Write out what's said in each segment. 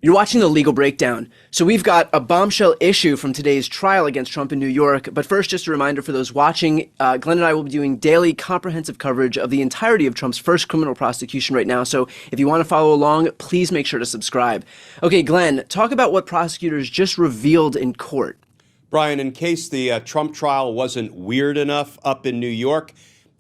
You're watching The Legal Breakdown. So we've got a bombshell issue from today's trial against Trump in New York. But first, just a reminder for those watching, Glenn and I will be doing daily comprehensive coverage of the entirety of Trump's first criminal prosecution right now. So if you want to follow along, please make sure to subscribe. Okay, Glenn, talk about what prosecutors just revealed in court. Brian, in case the Trump trial wasn't weird enough up in New York,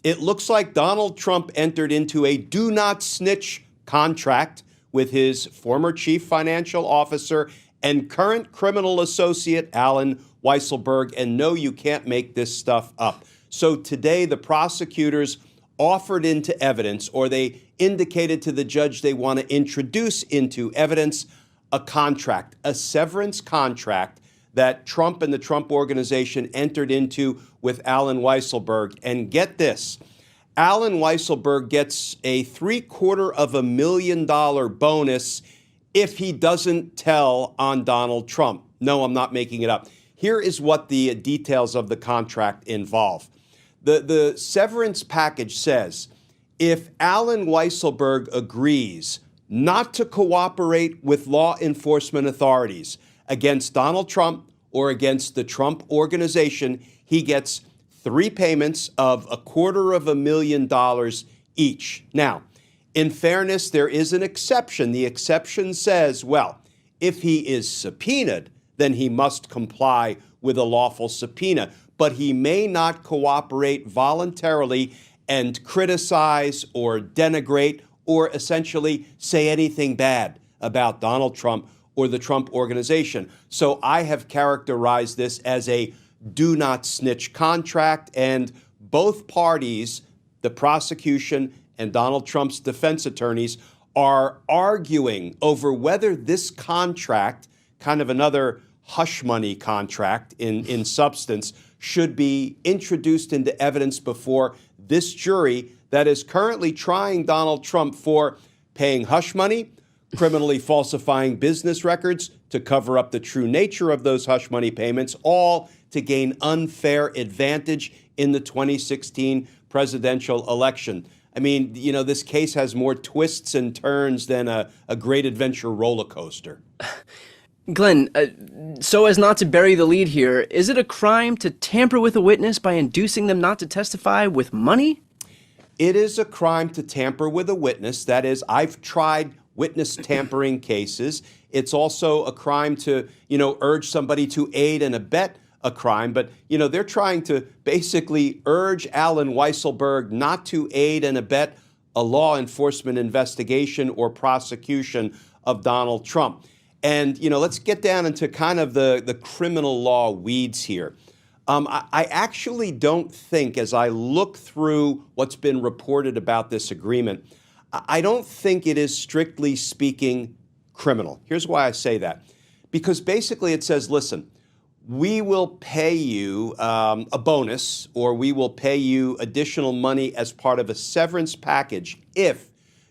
it looks like Donald Trump entered into a do not snitch contract with his former chief financial officer and current criminal associate, Alan Weisselberg. And no, you can't make this stuff up. So today, the prosecutors offered into evidence, or they indicated to the judge they want to introduce into evidence, a contract, a severance contract that Trump and the Trump Organization entered into with Alan Weisselberg. And get this, Alan Weisselberg gets a $750,000 bonus if he doesn't tell on Donald Trump. No, I'm not making it up. Here is what the details of the contract involve. The severance package says, if Alan Weisselberg agrees not to cooperate with law enforcement authorities against Donald Trump or against the Trump Organization, he gets 3 payments of $250,000 each. Now, in fairness, there is an exception. The exception says, well, if he is subpoenaed, then he must comply with a lawful subpoena, but he may not cooperate voluntarily and criticize or denigrate or essentially say anything bad about Donald Trump or the Trump Organization. So I have characterized this as a do not snitch contract, and both parties, the prosecution and Donald Trump's defense attorneys, are arguing over whether this contract, kind of another hush money contract in substance, should be introduced into evidence before this jury that is currently trying Donald Trump for paying hush money, criminally falsifying business records to cover up the true nature of those hush money payments, all to gain unfair advantage in the 2016 presidential election. I mean, you know, this case has more twists and turns than a great adventure roller coaster. Glenn, so as not to bury the lead here, is it a crime to tamper with a witness by inducing them not to testify with money? It is a crime to tamper with a witness. That is, I've tried witness tampering cases. It's also a crime to, urge somebody to aid and abet a crime. But, they're trying to basically urge Alan Weisselberg not to aid and abet a law enforcement investigation or prosecution of Donald Trump. And, let's get down into kind of the criminal law weeds here. I actually don't think, as I look through what's been reported about this agreement, I don't think it is, strictly speaking, criminal. Here's why I say that. Because basically it says, listen, we will pay you a bonus, or we will pay you additional money as part of a severance package if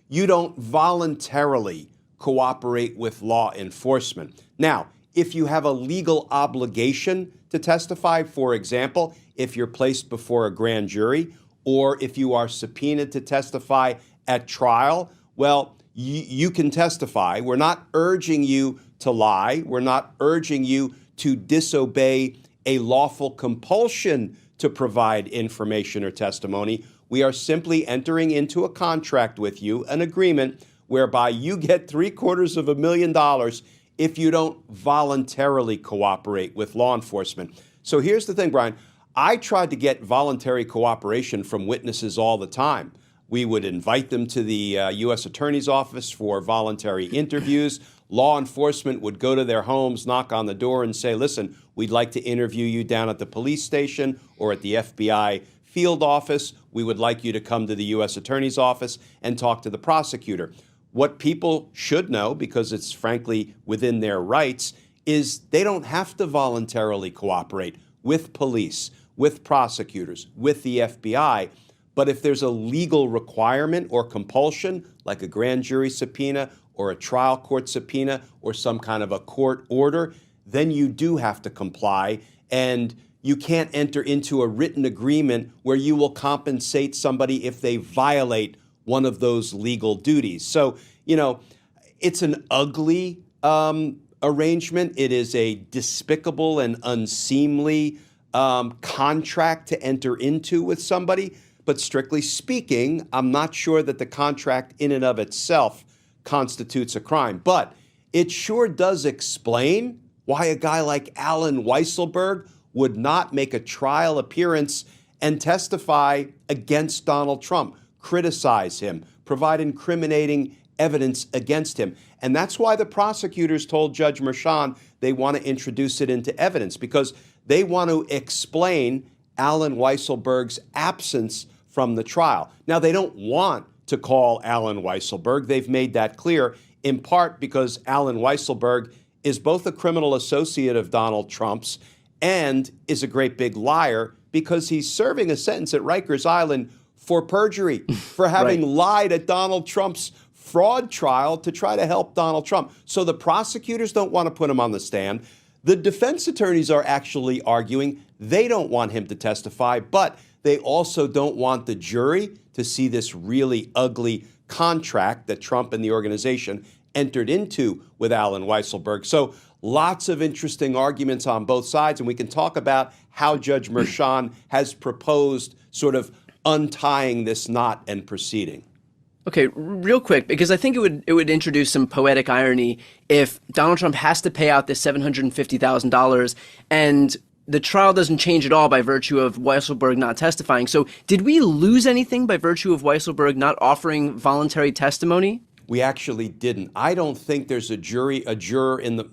you don't voluntarily cooperate with law enforcement. Now, if you have a legal obligation to testify, for example, if you're placed before a grand jury, or if you are subpoenaed to testify at trial, well, you can testify. We're not urging you to lie. We're not urging you to disobey a lawful compulsion to provide information or testimony. We are simply entering into a contract with you, an agreement whereby you get $750,000 if you don't voluntarily cooperate with law enforcement. So here's the thing, Brian. I tried to get voluntary cooperation from witnesses all the time. We would invite them to the U.S. Attorney's Office for voluntary interviews. Law enforcement would go to their homes, knock on the door, and say, listen, we'd like to interview you down at the police station or at the FBI field office. We would like you to come to the U.S. Attorney's Office and talk to the prosecutor. What people should know, because it's frankly within their rights, is they don't have to voluntarily cooperate with police, with prosecutors, with the FBI. But if there's a legal requirement or compulsion, like a grand jury subpoena or a trial court subpoena or some kind of a court order, then you do have to comply. And you can't enter into a written agreement where you will compensate somebody if they violate one of those legal duties. So, it's an ugly arrangement. It is a despicable and unseemly contract to enter into with somebody. But strictly speaking, I'm not sure that the contract in and of itself constitutes a crime. But it sure does explain why a guy like Alan Weisselberg would not make a trial appearance and testify against Donald Trump, criticize him, provide incriminating evidence against him. And that's why the prosecutors told Judge Merchan they want to introduce it into evidence, because they want to explain Alan Weisselberg's absence from the trial. Now, they don't want to call Alan Weisselberg. They've made that clear, in part because Alan Weisselberg is both a criminal associate of Donald Trump's and is a great big liar, because he's serving a sentence at Rikers Island for perjury, for having lied at Donald Trump's fraud trial to try to help Donald Trump. So the prosecutors don't want to put him on the stand. The defense attorneys are actually arguing they don't want him to testify, but they also don't want the jury to see this really ugly contract that Trump and the organization entered into with Alan Weisselberg. So lots of interesting arguments on both sides, and we can talk about how Judge Merchan has proposed sort of untying this knot and proceeding. Okay, real quick, because I think it would introduce some poetic irony if Donald Trump has to pay out this $750,000 and the trial doesn't change at all by virtue of Weisselberg not testifying. So did we lose anything by virtue of Weisselberg not offering voluntary testimony? We actually didn't. I don't think there's a juror in the...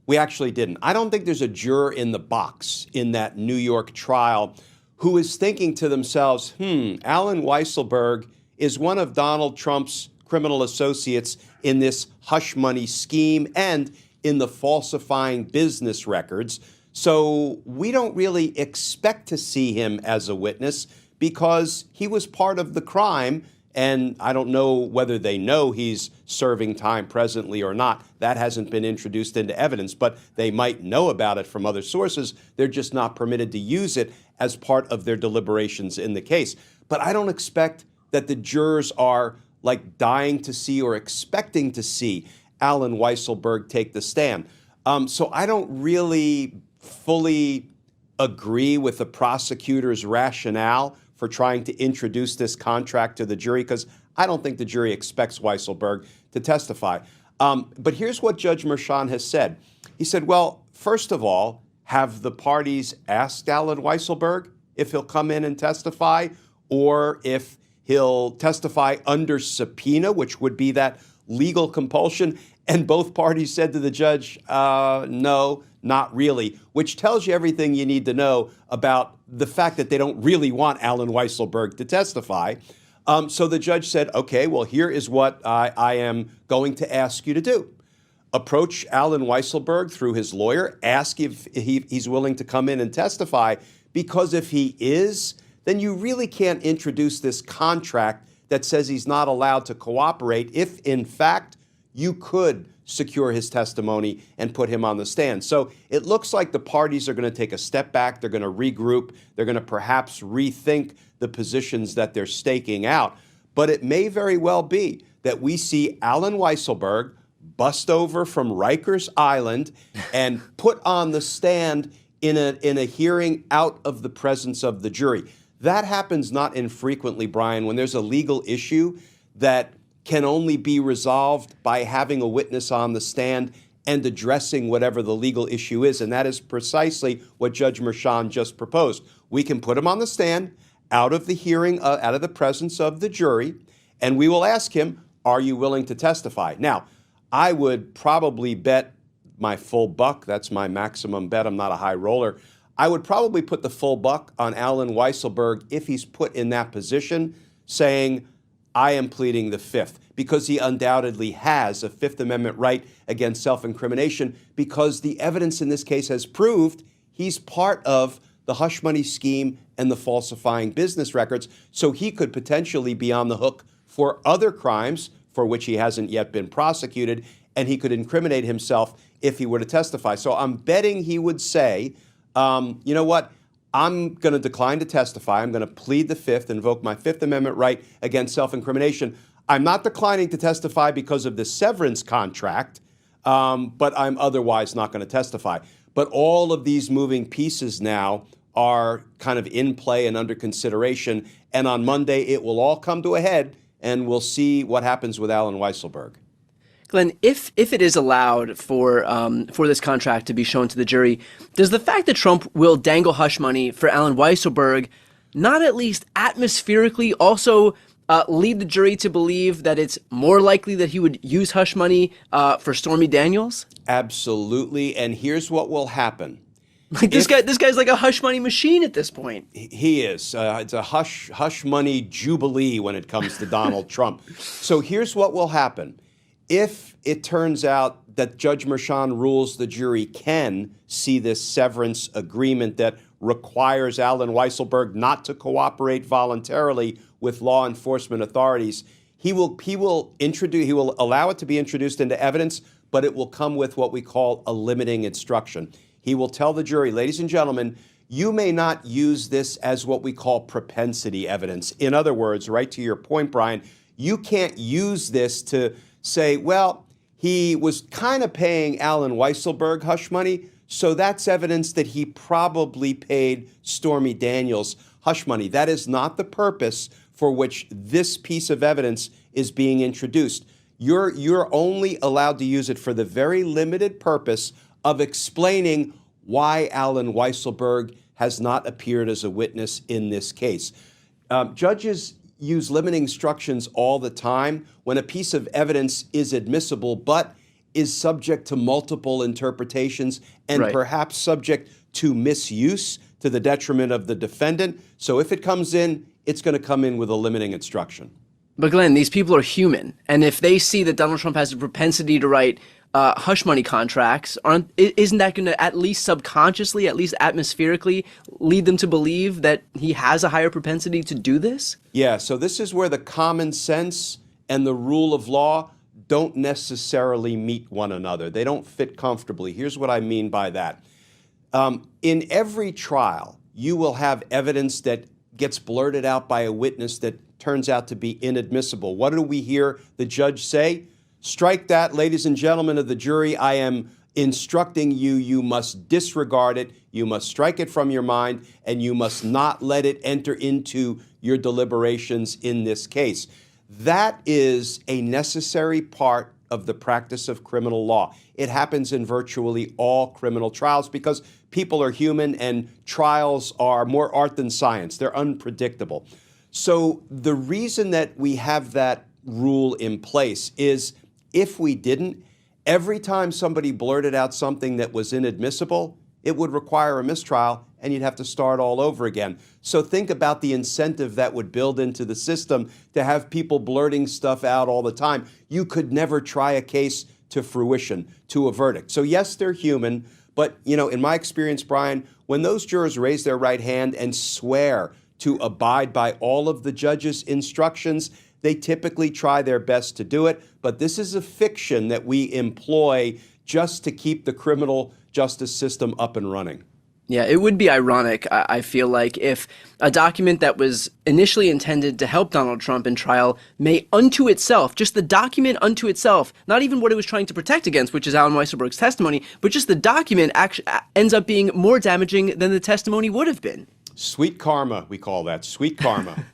We actually didn't. I don't think there's a juror in the box in that New York trial who is thinking to themselves, Alan Weisselberg is one of Donald Trump's criminal associates in this hush money scheme and in the falsifying business records. So we don't really expect to see him as a witness because he was part of the crime. And I don't know whether they know he's serving time presently or not. That hasn't been introduced into evidence, but they might know about it from other sources. They're just not permitted to use it as part of their deliberations in the case. But I don't expect that the jurors are like dying to see or expecting to see Alan Weisselberg take the stand. So I don't really fully agree with the prosecutor's rationale for trying to introduce this contract to the jury, because I don't think the jury expects Weisselberg to testify. But here's what Judge Merchan has said. He said, well, first of all, have the parties asked Alan Weisselberg if he'll come in and testify, or if he'll testify under subpoena, which would be that legal compulsion? And both parties said to the judge, no, not really, which tells you everything you need to know about the fact that they don't really want Alan Weisselberg to testify. So the judge said, okay, well, here is what I am going to ask you to do. Approach Alan Weisselberg through his lawyer, ask if he's willing to come in and testify, because if he is, then you really can't introduce this contract that says he's not allowed to cooperate if, in fact, you could secure his testimony and put him on the stand. So it looks like the parties are going to take a step back. They're going to regroup. They're going to perhaps rethink the positions that they're staking out. But it may very well be that we see Alan Weisselberg bust over from Rikers Island and put on the stand in a hearing out of the presence of the jury. That happens not infrequently, Brian, when there's a legal issue that can only be resolved by having a witness on the stand and addressing whatever the legal issue is. And that is precisely what Judge Merchan just proposed. We can put him on the stand out of the hearing, out of the presence of the jury, and we will ask him, are you willing to testify? Now, I would probably bet my full buck. That's my maximum bet. I'm not a high roller. I would probably put the full buck on Alan Weisselberg if he's put in that position, saying, I am pleading the Fifth, because he undoubtedly has a Fifth Amendment right against self-incrimination, because the evidence in this case has proved he's part of the hush money scheme and the falsifying business records, so he could potentially be on the hook for other crimes for which he hasn't yet been prosecuted, and he could incriminate himself if he were to testify. So I'm betting he would say, you know what? I'm going to decline to testify. I'm going to plead the Fifth, invoke my Fifth Amendment right against self-incrimination. I'm not declining to testify because of the severance contract. but I'm otherwise not going to testify. But all of these moving pieces now are kind of in play and under consideration. And on Monday, it will all come to a head, and we'll see what happens with Alan Weisselberg. Glenn, if it is allowed for this contract to be shown to the jury, does the fact that Trump will dangle hush money for Alan Weisselberg not at least atmospherically also lead the jury to believe that it's more likely that he would use hush money for Stormy Daniels? Absolutely. And here's what will happen. Like this guy's like a hush money machine at this point. He is. It's a hush money jubilee when it comes to Donald Trump. So here's what will happen. If it turns out that Judge Merchan rules the jury can see this severance agreement that requires Alan Weisselberg not to cooperate voluntarily with law enforcement authorities, he will allow it to be introduced into evidence, but it will come with what we call a limiting instruction. He will tell the jury, ladies and gentlemen, you may not use this as what we call propensity evidence. In other words, right to your point, Brian, you can't use this to say, well, he was kind of paying Alan Weisselberg hush money, so that's evidence that he probably paid Stormy Daniels hush money. That is not the purpose for which this piece of evidence is being introduced. You're only allowed to use it for the very limited purpose of explaining why Alan Weisselberg has not appeared as a witness in this case. Judges use limiting instructions all the time when a piece of evidence is admissible but is subject to multiple interpretations and perhaps subject to misuse to the detriment of the defendant. So if it comes in, it's going to come in with a limiting instruction. But Glenn, these people are human. And if they see that Donald Trump has a propensity to write hush money contracts, isn't that going to at least subconsciously, at least atmospherically, lead them to believe that he has a higher propensity to do this? Yeah, so this is where the common sense and the rule of law don't necessarily meet one another. They don't fit comfortably. Here's what I mean by that. In every trial, you will have evidence that gets blurted out by a witness that turns out to be inadmissible. What do we hear the judge say? Strike that, ladies and gentlemen of the jury. I am instructing you, you must disregard it, you must strike it from your mind, and you must not let it enter into your deliberations in this case. That is a necessary part of the practice of criminal law. It happens in virtually all criminal trials because people are human and trials are more art than science. They're unpredictable. So the reason that we have that rule in place is if we didn't, every time somebody blurted out something that was inadmissible, it would require a mistrial and you'd have to start all over again. So think about the incentive that would build into the system to have people blurting stuff out all the time. You could never try a case to fruition, to a verdict. So yes, they're human, but in my experience, Brian, when those jurors raise their right hand and swear to abide by all of the judge's instructions, they typically try their best to do it. But this is a fiction that we employ just to keep the criminal justice system up and running. Yeah, it would be ironic, I feel like, if a document that was initially intended to help Donald Trump in trial may unto itself, just the document unto itself, not even what it was trying to protect against, which is Alan Weisselberg's testimony, but just the document actually ends up being more damaging than the testimony would have been. Sweet karma, we call that. Sweet karma.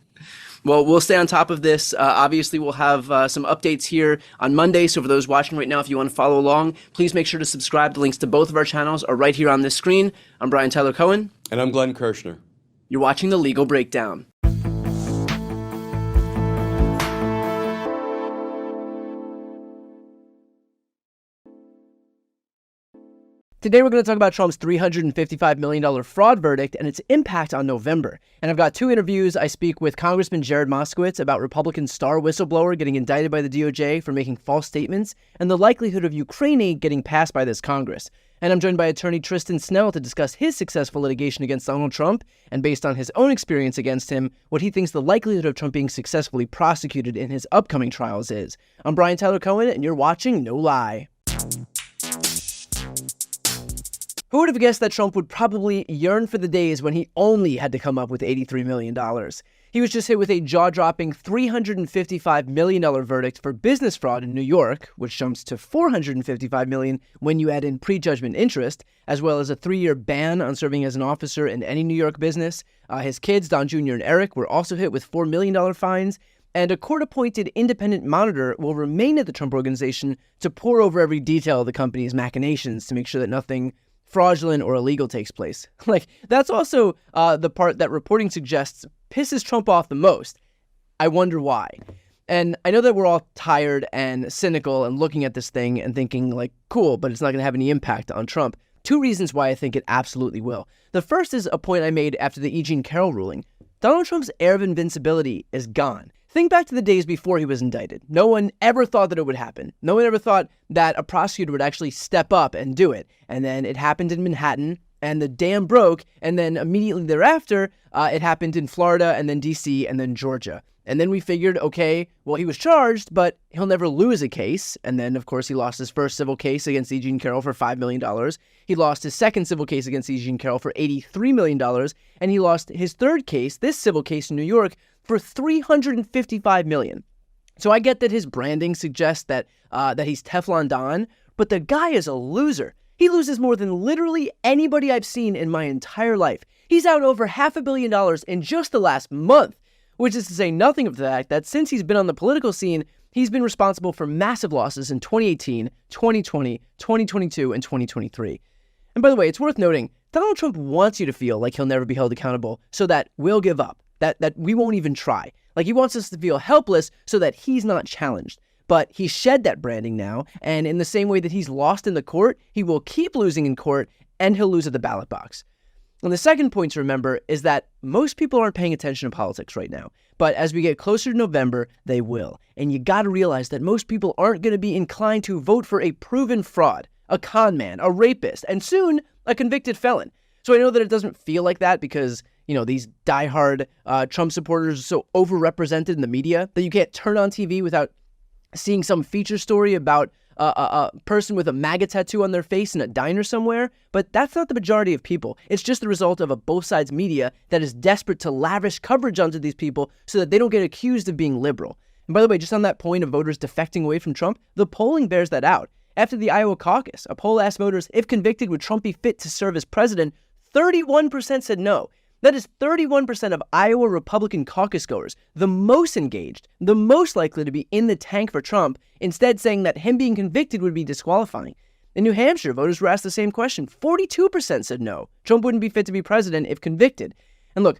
Well, we'll stay on top of this. Obviously, we'll have some updates here on Monday. So for those watching right now, if you want to follow along, please make sure to subscribe. The links to both of our channels are right here on this screen. I'm Brian Tyler Cohen. And I'm Glenn Kirshner. You're watching The Legal Breakdown. Today we're going to talk about Trump's $355 million fraud verdict and its impact on November. And I've got two interviews. I speak with Congressman Jared Moskowitz about Republican star whistleblower getting indicted by the DOJ for making false statements and the likelihood of Ukraine aid getting passed by this Congress. And I'm joined by attorney Tristan Snell to discuss his successful litigation against Donald Trump and, based on his own experience against him, what he thinks the likelihood of Trump being successfully prosecuted in his upcoming trials is. I'm Brian Tyler Cohen, and you're watching No Lie. Who would have guessed that Trump would probably yearn for the days when he only had to come up with $83 million? He was just hit with a jaw-dropping $355 million verdict for business fraud in New York, which jumps to $455 million when you add in prejudgment interest, as well as a 3-year ban on serving as an officer in any New York business. His kids, Don Jr. and Eric, were also hit with $4 million fines. And a court-appointed independent monitor will remain at the Trump Organization to pore over every detail of the company's machinations to make sure that nothing fraudulent or illegal takes place. That's also the part that reporting suggests pisses Trump off the most. I wonder why. And I know that we're all tired and cynical and looking at this thing and thinking, cool, but it's not going to have any impact on Trump. 2 reasons why I think it absolutely will. The first is a point I made after the E. Jean Carroll ruling. Donald Trump's air of invincibility is gone. Think back to the days before he was indicted. No one ever thought that it would happen. No one ever thought that a prosecutor would actually step up and do it. And then it happened in Manhattan, and the dam broke, and then immediately thereafter, it happened in Florida, and then D.C., and then Georgia. And then we figured, okay, well, he was charged, but he'll never lose a case. And then, of course, he lost his first civil case against E. Jean Carroll for $5 million. He lost his second civil case against E. Jean Carroll for $83 million. And he lost his third case, this civil case in New York, for $355 million. So I get that his branding suggests that he's Teflon Don, but the guy is a loser. He loses more than literally anybody I've seen in my entire life. He's out over $500 million in just the last month, which is to say nothing of the fact that since he's been on the political scene, he's been responsible for massive losses in 2018, 2020, 2022, and 2023. And by the way, it's worth noting, Donald Trump wants you to feel like he'll never be held accountable so that we'll give up, that we won't even try. He wants us to feel helpless so that he's not challenged. But he's shed that branding now, and in the same way that he's lost in the court, he will keep losing in court, and he'll lose at the ballot box. And the second point to remember is that most people aren't paying attention to politics right now. But as we get closer to November, they will. And you got to realize that most people aren't going to be inclined to vote for a proven fraud, a con man, a rapist, and soon a convicted felon. So I know that it doesn't feel like that because, these diehard Trump supporters are so overrepresented in the media that you can't turn on TV without seeing some feature story about a person with a MAGA tattoo on their face in a diner somewhere, but that's not the majority of people. It's just the result of a both sides media that is desperate to lavish coverage onto these people so that they don't get accused of being liberal. And by the way, just on that point of voters defecting away from Trump, the polling bears that out. After the Iowa caucus, a poll asked voters, if convicted, would Trump be fit to serve as president? 31% said no. That is 31% of Iowa Republican caucus goers, the most engaged, the most likely to be in the tank for Trump, instead saying that him being convicted would be disqualifying. In New Hampshire, voters were asked the same question. 42% said no. Trump wouldn't be fit to be president if convicted. And look,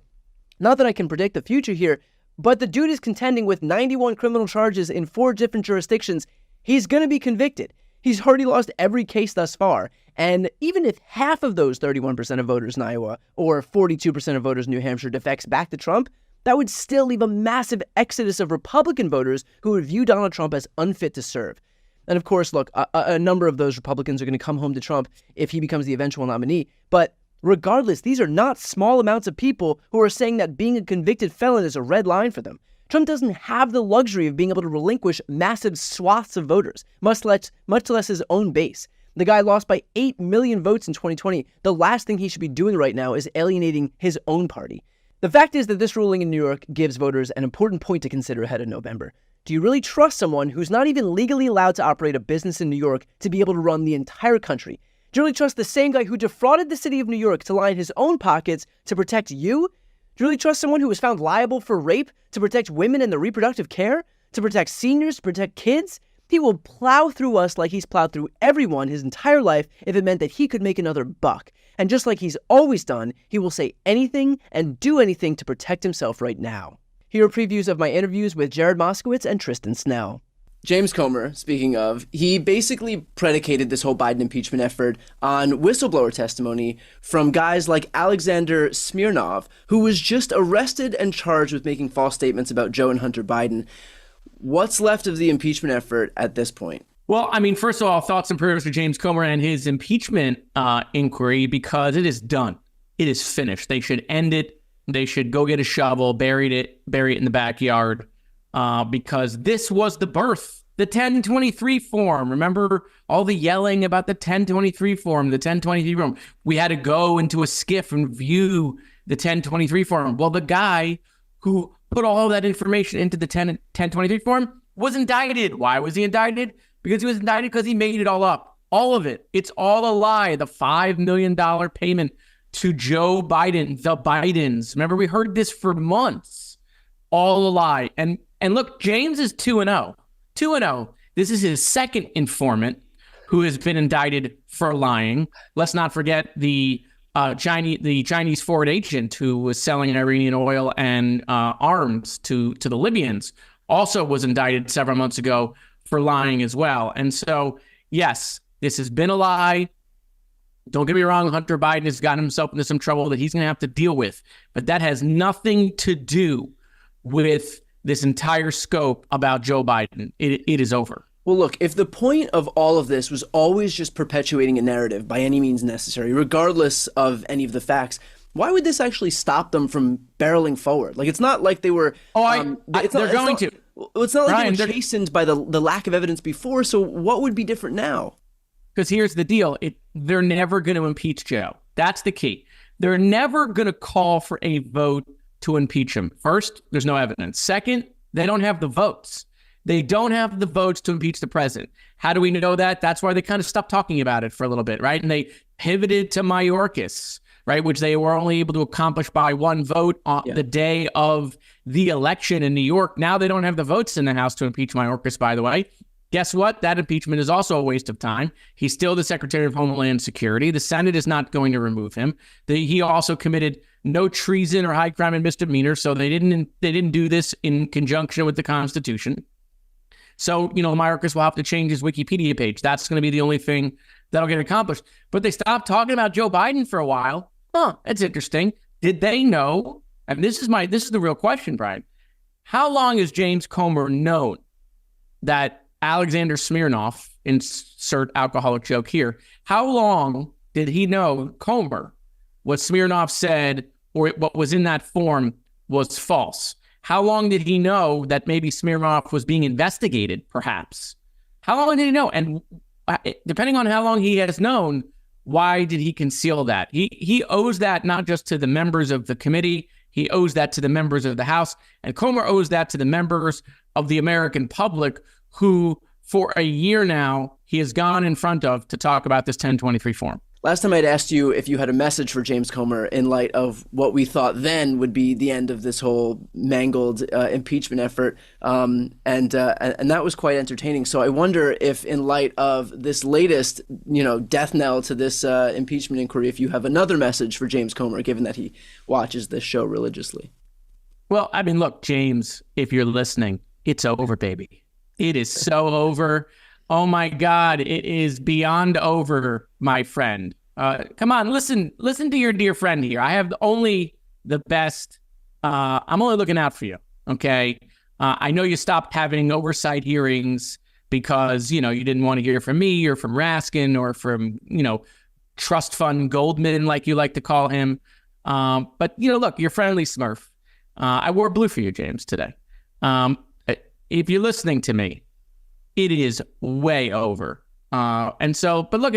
not that I can predict the future here, but the dude is contending with 91 criminal charges in 4 different jurisdictions. He's going to be convicted. He's already lost every case thus far. And even if half of those 31% of voters in Iowa or 42% of voters in New Hampshire defects back to Trump, that would still leave a massive exodus of Republican voters who would view Donald Trump as unfit to serve. And of course, look, a number of those Republicans are going to come home to Trump if he becomes the eventual nominee. But regardless, these are not small amounts of people who are saying that being a convicted felon is a red line for them. Trump doesn't have the luxury of being able to relinquish massive swaths of voters, much less his own base. The guy lost by 8 million votes in 2020. The last thing he should be doing right now is alienating his own party. The fact is that this ruling in New York gives voters an important point to consider ahead of November. Do you really trust someone who's not even legally allowed to operate a business in New York to be able to run the entire country? Do you really trust the same guy who defrauded the city of New York to line his own pockets to protect you? Do you really trust someone who was found liable for rape to protect women and their reproductive care? To protect seniors? To protect kids? He will plow through us like he's plowed through everyone his entire life if it meant that he could make another buck. And just like he's always done, he will say anything and do anything to protect himself right now. Here are previews of my interviews with Jared Moskowitz and Tristan Snell. James Comer, speaking of, he basically predicated this whole Biden impeachment effort on whistleblower testimony from guys like Alexander Smirnov, who was just arrested and charged with making false statements about Joe and Hunter Biden. What's left of the impeachment effort at this point? Well, first of all, thoughts and prayers to James Comer and his impeachment inquiry, because it is done. It is finished. They should end it. They should go get a shovel, bury it in the backyard, because this was the birth. The 1023 form. Remember all the yelling about the 1023 form, the 1023 form. We had to go into a skiff and view the 1023 form. Well, the guy who put all of that information into the 1023 form, was indicted. Why was he indicted? Because he was indicted because he made it all up. All of it. It's all a lie. The $5 million payment to Joe Biden, the Bidens. Remember, we heard this for months. All a lie. And look, James is 2-0. 2-0. This is his second informant who has been indicted for lying. Let's not forget the Chinese foreign agent who was selling Iranian oil and arms to the Libyans also was indicted several months ago for lying as well. And so, yes, this has been a lie. Don't get me wrong, Hunter Biden has gotten himself into some trouble that he's going to have to deal with. But that has nothing to do with this entire scope about Joe Biden. It is over. Well, look, if the point of all of this was always just perpetuating a narrative by any means necessary, regardless of any of the facts, why would this actually stop them from barreling forward? Like, it's not like they were... They're going to. It's not like Brian, they were chastened by the lack of evidence before, so what would be different now? Because here's the deal. They're never going to impeach Joe. That's the key. They're never going to call for a vote to impeach him. First, there's no evidence. Second, they don't have the votes. They don't have the votes to impeach the president. How do we know that? That's why they kind of stopped talking about it for a little bit, right? And they pivoted to Mayorkas, right, which they were only able to accomplish by one vote on the day of the election in New York. Now they don't have the votes in the House to impeach Mayorkas, by the way. Guess what? That impeachment is also a waste of time. He's still the Secretary of Homeland Security. The Senate is not going to remove him. He also committed no treason or high crime and misdemeanor, so they didn't do this in conjunction with the Constitution. So, Mayorkas will have to change his Wikipedia page. That's going to be the only thing that'll get accomplished. But they stopped talking about Joe Biden for a while. That's interesting. Did they know? And this is the real question, Brian. How long has James Comer known that Alexander Smirnoff, insert alcoholic joke here, how long did he know, Comer, what Smirnoff said or what was in that form was false? How long did he know that maybe Smirnoff was being investigated, perhaps? How long did he know? And depending on how long he has known, why did he conceal that? He owes that not just to the members of the committee, he owes that to the members of the House, and Comer owes that to the members of the American public who, for a year now, he has gone in front of to talk about this 1023 form. Last time I'd asked you if you had a message for James Comer in light of what we thought then would be the end of this whole mangled impeachment effort, and that was quite entertaining. So I wonder if, in light of this latest, death knell to this impeachment inquiry, if you have another message for James Comer, given that he watches this show religiously. Well, I mean, look, James, if you're listening, it's over, baby. It is so over. Oh my God, it is beyond over, my friend. Come on, listen to your dear friend here. I have only the best. I'm only looking out for you. Okay. I know you stopped having oversight hearings because, you didn't want to hear from me or from Raskin or from, trust fund Goldman, like you like to call him. But, look, you're friendly Smurf. I wore blue for you, James, today. If you're listening to me, it is way over. And so, but look,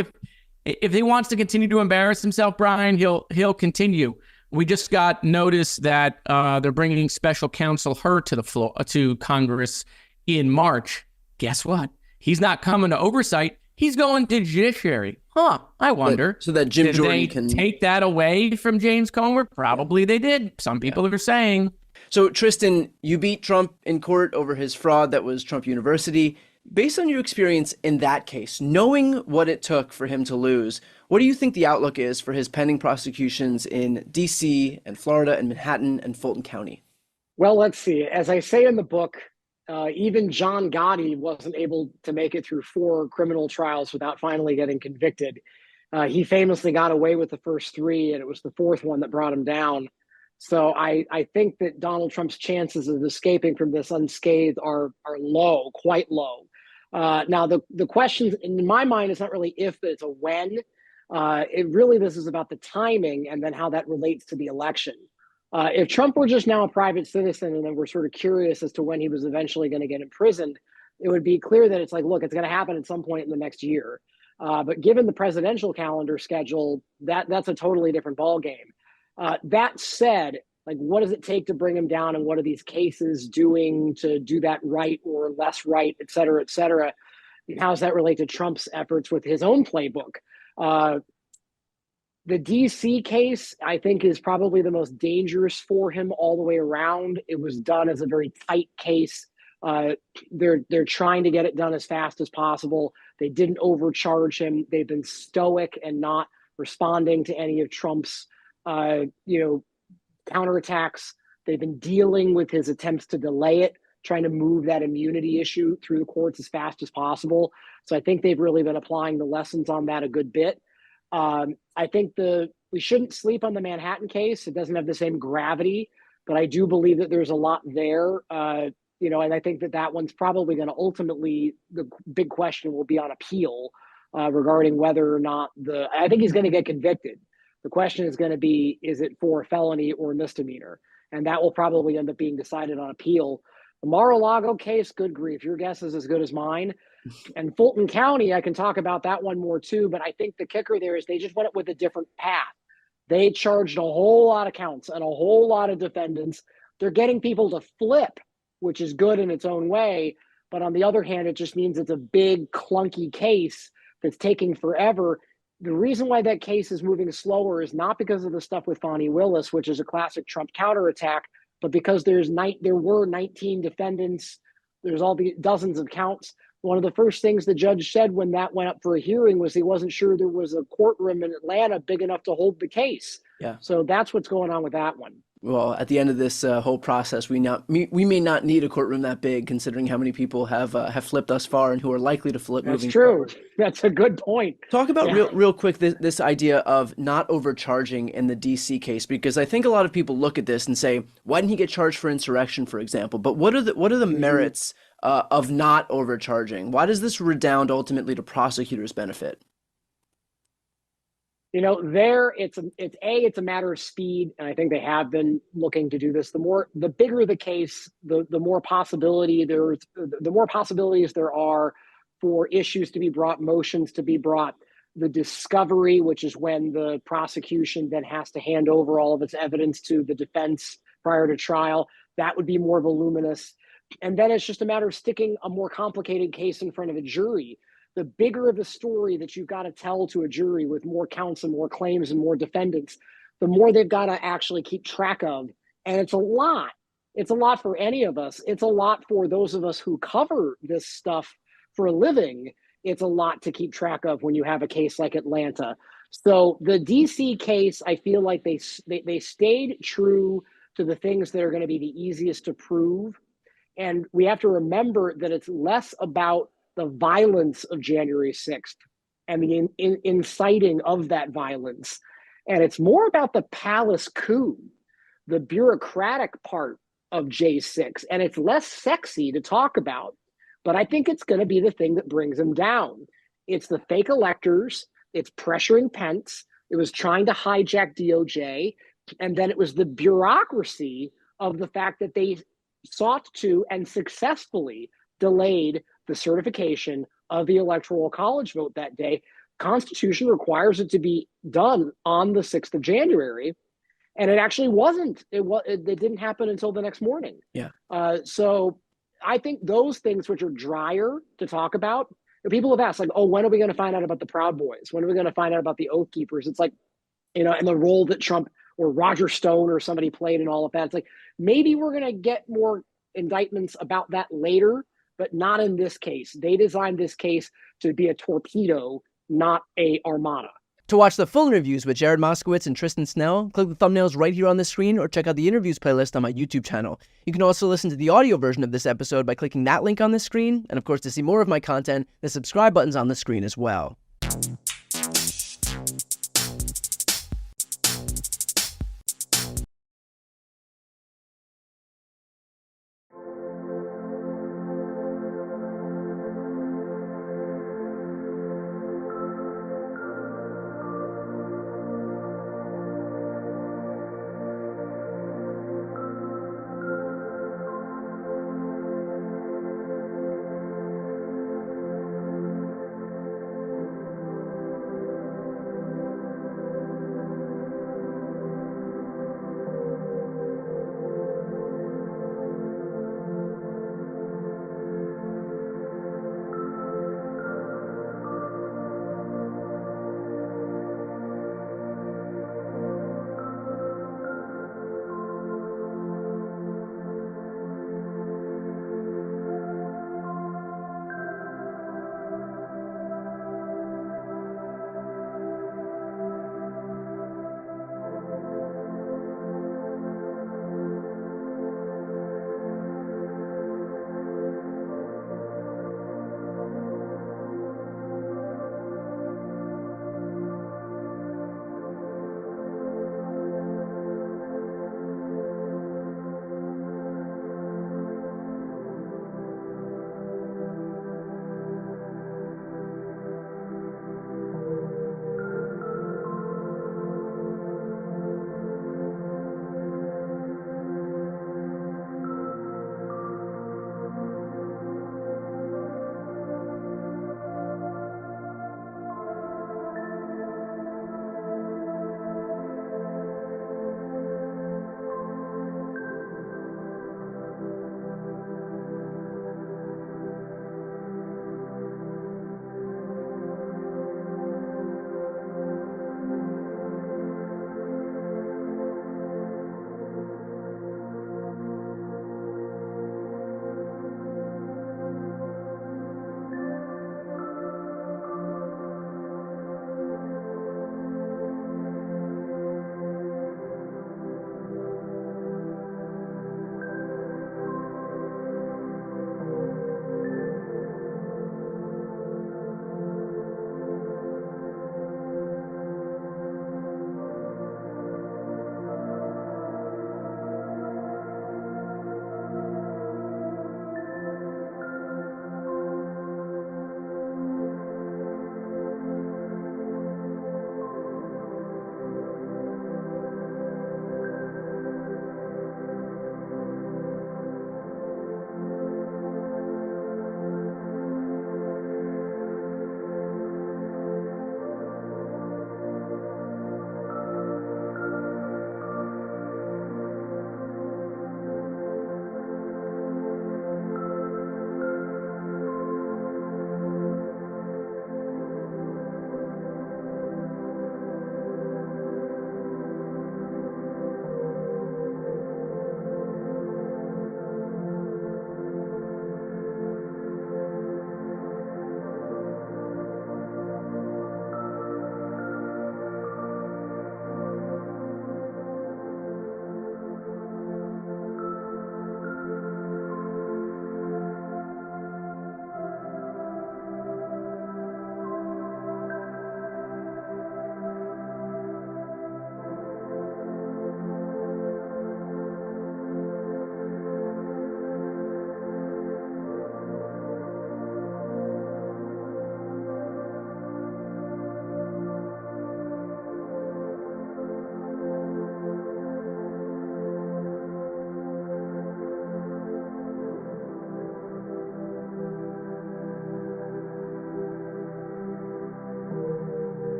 if he wants to continue to embarrass himself, Brian, he'll continue. We just got notice that they're bringing special counsel Hur to the floor to Congress in March. Guess what? He's not coming to oversight. He's going to judiciary. I wonder. So that Jim Jordan they can take that away from James Comer? Probably they did. Some people are saying. So, Tristan, you beat Trump in court over his fraud that was Trump University. Based on your experience in that case, knowing what it took for him to lose, what do you think the outlook is for his pending prosecutions in D.C. and Florida and Manhattan and Fulton County? Well, let's see. As I say in the book, even John Gotti wasn't able to make it through 4 criminal trials without finally getting convicted. He famously got away with the first 3, and it was the 4th one that brought him down. So I think that Donald Trump's chances of escaping from this unscathed are low, quite low. Now, the question in my mind is not really if, but it's a when. This is about the timing and then how that relates to the election. If Trump were just now a private citizen and then we're sort of curious as to when he was eventually going to get imprisoned, it would be clear that it's like, look, it's going to happen at some point in the next year. But given the presidential calendar schedule, that's a totally different ballgame. That said, Like, what does it take to bring him down, and what are these cases doing to do that right or less right, et cetera, et cetera? And how does that relate to Trump's efforts with his own playbook? The DC case, I think, is probably the most dangerous for him all the way around. It was done as a very tight case. They're trying to get it done as fast as possible. They didn't overcharge him. They've been stoic and not responding to any of Trump's, counterattacks. They've been dealing with his attempts to delay it, trying to move that immunity issue through the courts as fast as possible. So I think they've really been applying the lessons on that a good bit. I think we shouldn't sleep on the Manhattan case. It doesn't have the same gravity, but I do believe that there's a lot there. And I think that one's probably going to ultimately, the big question will be on appeal regarding whether or not I think he's going to get convicted. The question is going to be, is it for felony or misdemeanor? And that will probably end up being decided on appeal. The Mar-a-Lago case, good grief, your guess is as good as mine. And Fulton County, I can talk about that one more too, but I think the kicker there is they just went with a different path. They charged a whole lot of counts and a whole lot of defendants. They're getting people to flip, which is good in its own way. But on the other hand, it just means it's a big, clunky case that's taking forever. The reason why that case is moving slower is not because of the stuff with Fonnie Willis, which is a classic Trump counterattack, but because there were 19 defendants. There's all the dozens of counts. One of the first things the judge said when that went up for a hearing was he wasn't sure there was a courtroom in Atlanta big enough to hold the case. Yeah. So that's what's going on with that one. Well, at the end of this whole process, we may not need a courtroom that big, considering how many people have flipped thus far and who are likely to flip moving forward. That's true. That's a good point. Talk about real quick this idea of not overcharging in the DC case, because I think a lot of people look at this and say, why didn't he get charged for insurrection, for example? But what are the merits of not overcharging? Why does this redound ultimately to prosecutors' benefit? It's a matter of speed, and I think they have been looking to do this. The bigger the case, the more possibilities there are for issues to be brought, motions to be brought. The discovery, which is when the prosecution then has to hand over all of its evidence to the defense prior to trial, that would be more voluminous. And then it's just a matter of sticking a more complicated case in front of a jury. The bigger the story that you've got to tell to a jury with more counts and more claims and more defendants, the more they've got to actually keep track of. And it's a lot. It's a lot for any of us. It's a lot for those of us who cover this stuff for a living. It's a lot to keep track of when you have a case like Atlanta. So the DC case, I feel like they stayed true to the things that are going to be the easiest to prove. And we have to remember that it's less about the violence of January 6th and the inciting of that violence. And it's more about the palace coup, the bureaucratic part of J6. And it's less sexy to talk about, but I think it's going to be the thing that brings him down. It's the fake electors. It's pressuring Pence. It was trying to hijack DOJ. And then it was the bureaucracy of the fact that they sought to and successfully delayed the certification of the Electoral College vote that day. Constitution requires it to be done on the 6th of January. And it actually wasn't. It didn't happen until the next morning. Yeah. So I think those things which are drier to talk about, people have asked, like, oh, when are we going to find out about the Proud Boys? When are we going to find out about the Oath Keepers? It's like, and the role that Trump or Roger Stone or somebody played in all of that. It's like, maybe we're going to get more indictments about that later, but not in this case. They designed this case to be a torpedo, not a armada. To watch the full interviews with Jared Moskowitz and Tristan Snell, click the thumbnails right here on the screen or check out the interviews playlist on my YouTube channel. You can also listen to the audio version of this episode by clicking that link on the screen. And of course, to see more of my content, the subscribe button's on the screen as well.